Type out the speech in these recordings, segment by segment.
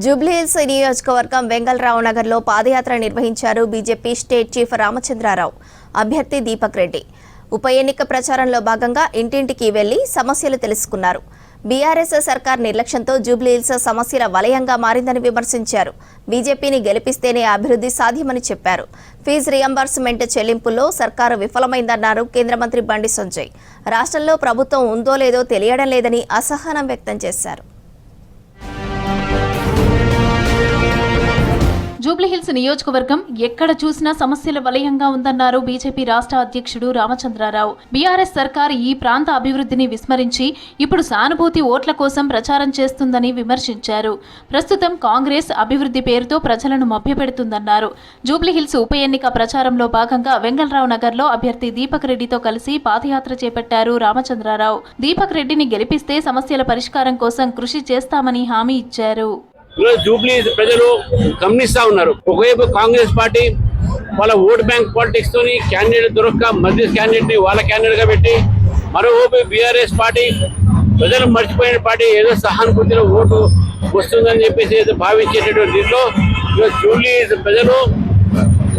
జూబ్లీహిల్స్ నియోజకవర్గం వెంగళరావు నగర్లో పాదయాత్ర నిర్వహించారు బీజేపీ స్టేట్ చీఫ్ రామచంద్రారావు. అభ్యర్థి దీపక్ రెడ్డి ఉప ఎన్నిక ప్రచారంలో భాగంగా ఇంటింటికి వెళ్లి సమస్యలు తెలుసుకున్నారు. బీఆర్ఎస్ సర్కార్ నిర్లక్ష్యంతో జూబ్లీహిల్స్ సమస్యల వలయంగా మారిందని విమర్శించారు. బీజేపీని గెలిపిస్తేనే అభివృద్ధి సాధ్యమని చెప్పారు. ఫీజు రియంబర్స్మెంట్ చెల్లింపుల్లో సర్కారు విఫలమైందన్నారు కేంద్ర మంత్రి బండి సంజయ్. రాష్ట్రంలో ప్రభుత్వం ఉందో లేదో తెలియడం లేదని అసహనం వ్యక్తం చేశారు. జూబ్లీహిల్స్ నియోజకవర్గం ఎక్కడ చూసినా సమస్యల వలయంగా ఉందన్నారు బీజేపీ రాష్ట్ర అధ్యక్షుడు రామచంద్రారావు. బీఆర్ఎస్ సర్కార్ ఈ ప్రాంత అభివృద్ధిని విస్మరించి ఇప్పుడు సానుభూతి ఓట్ల కోసం ప్రచారం చేస్తుందని విమర్శించారు. ప్రస్తుతం కాంగ్రెస్ అభివృద్ధి పేరుతో ప్రజలను మభ్యపెడుతుందన్నారు. జూబ్లీహిల్స్ ఉప ఎన్నిక ప్రచారంలో భాగంగా వెంగళరావు నగర్లో అభ్యర్థి దీపక్ రెడ్డితో కలిసి పాదయాత్ర చేపట్టారు రామచంద్రారావు. దీపక్ రెడ్డిని గెలిపిస్తే సమస్యల పరిష్కారం కోసం కృషి చేస్తామని హామీ ఇచ్చారు. జూబ్లీ ప్రజలు గమనిస్తా ఉన్నారు. ఒకవైపు కాంగ్రెస్ పార్టీ వాళ్ళ ఓట్ బ్యాంక్ పాలిటిక్స్ తోని క్యాండిడేట్ దొరక్క మధ్య క్యాండిడేట్ ని వాళ్ళ క్యాండిడేట్ గా పెట్టి, మరోవైపు బీఆర్ఎస్ పార్టీ ప్రజలు మర్చిపోయిన పార్టీ ఏదో సహానుభూతిలో ఓటు వస్తుందని చెప్పేసి భావించేటటువంటి దీంట్లో జూబ్లీ ప్రజలు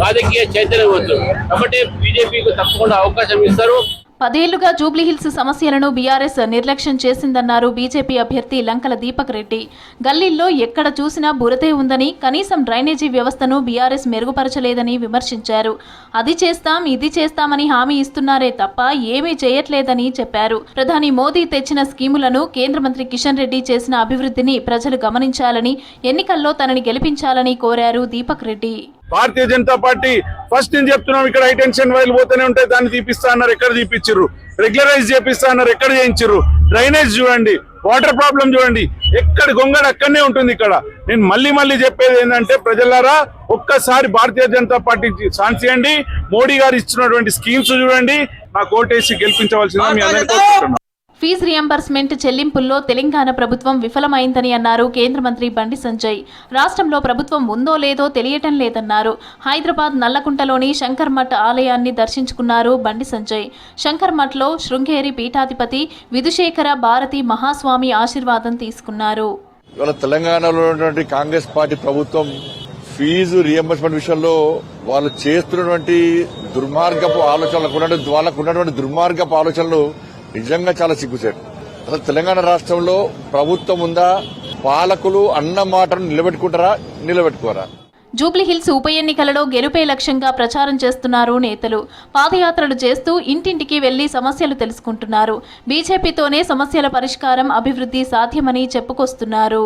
రాజకీయ చైతన్యం వస్తుంది. కాబట్టి బీజేపీకి తప్పకుండా అవకాశం ఇస్తారు. 10 ఏళ్లుగా జూబ్లీహిల్స్ సమస్యలను బీఆర్ఎస్ నిర్లక్ష్యం చేసిందన్నారు బీజేపీ అభ్యర్థి లంకల దీపక్ రెడ్డి. గల్లీల్లో ఎక్కడ చూసినా బురదే ఉందని, కనీసం డ్రైనేజీ వ్యవస్థను బీఆర్ఎస్ మెరుగుపరచలేదని విమర్శించారు. అది చేస్తాం ఇది చేస్తామని హామీ ఇస్తున్నారే తప్ప ఏమీ చేయట్లేదని చెప్పారు. ప్రధాని మోదీ తెచ్చిన స్కీములను, కేంద్ర మంత్రి కిషన్ రెడ్డి చేసిన అభివృద్ధిని ప్రజలు గమనించాలని, ఎన్నికల్లో తనని గెలిపించాలని కోరారు దీపక్ రెడ్డి. భారతీయ జనతా పార్టీ ఫస్ట్ నేను చెప్తున్నాం, ఇక్కడ హైటెన్షన్ వైర్లు పోతూనే ఉంటాయి, దాన్ని తీపిస్తా అన్నారు, ఎక్కడ తీపిచ్చిర్రు? రెగ్యులరైజ్ చేపిస్తా అన్నారు, ఎక్కడ చేయించిర్రు? డ్రైనేజ్ చూడండి, వాటర్ ప్రాబ్లం చూడండి, ఎక్కడ గొంగడు అక్కడనే ఉంటుంది. ఇక్కడ నేను మళ్ళీ చెప్పేది ఏంటంటే, ప్రజలారా ఒక్కసారి భారతీయ జనతా పార్టీకి ఛాన్స్ ఇవ్వండి. మోడీ గారు ఇచ్చినటువంటి స్కీమ్స్ చూడండి, నాకు ఓటేసి గెలిపించవలసిందిగా మీ అందరికీ కోరుకుంటున్నాను. ఫీజు రియంబర్స్మెంట్ చెల్లింపుల్లో తెలంగాణ ప్రభుత్వం విఫలమైందని అన్నారు కేంద్ర మంత్రి బండి సంజయ్. రాష్ట్రంలో ప్రభుత్వం ఉందో లేదో తెలియటం లేదన్నారు. హైదరాబాద్ నల్లకుంటలోని శంకర్ మఠ్ ఆలయాన్ని దర్శించుకున్నారు బండి సంజయ్. శంకర్ మఠ్లో శృంగేరి పీఠాధిపతి విధుశేఖర భారతి మహాస్వామి ఆశీర్వాదం తీసుకున్నారు. ఇవాళ తెలంగాణలో ఉన్నటువంటి కాంగ్రెస్ పార్టీ ప్రభుత్వం ఫీజు రియంబర్స్మెంట్ విషయంలో వాళ్ళు చేస్తున్నటువంటి దుర్మార్గపు ఆలోచనలు, వాళ్ళకు ఉన్నటువంటి దుర్మార్గపు ఆలోచనలు నిజంగా చాలా సిగ్గుచేటు. అసలు తెలంగాణ రాష్ట్రంలో ప్రభుత్వం ఉందా? పాలకులు అన్న మాటను నిలబెట్టుకోరా? జూబ్లీహిల్స్ ఉప ఎన్నికలలో గెలుపే లక్ష్యంగా ప్రచారం చేస్తున్నారు నేతలు. పాదయాత్రలు చేస్తూ ఇంటింటికి వెళ్లి సమస్యలు తెలుసుకుంటున్నారు. బీజేపీతోనే సమస్యల పరిష్కారం, అభివృద్ధి సాధ్యమని చెప్పుకొస్తున్నారు.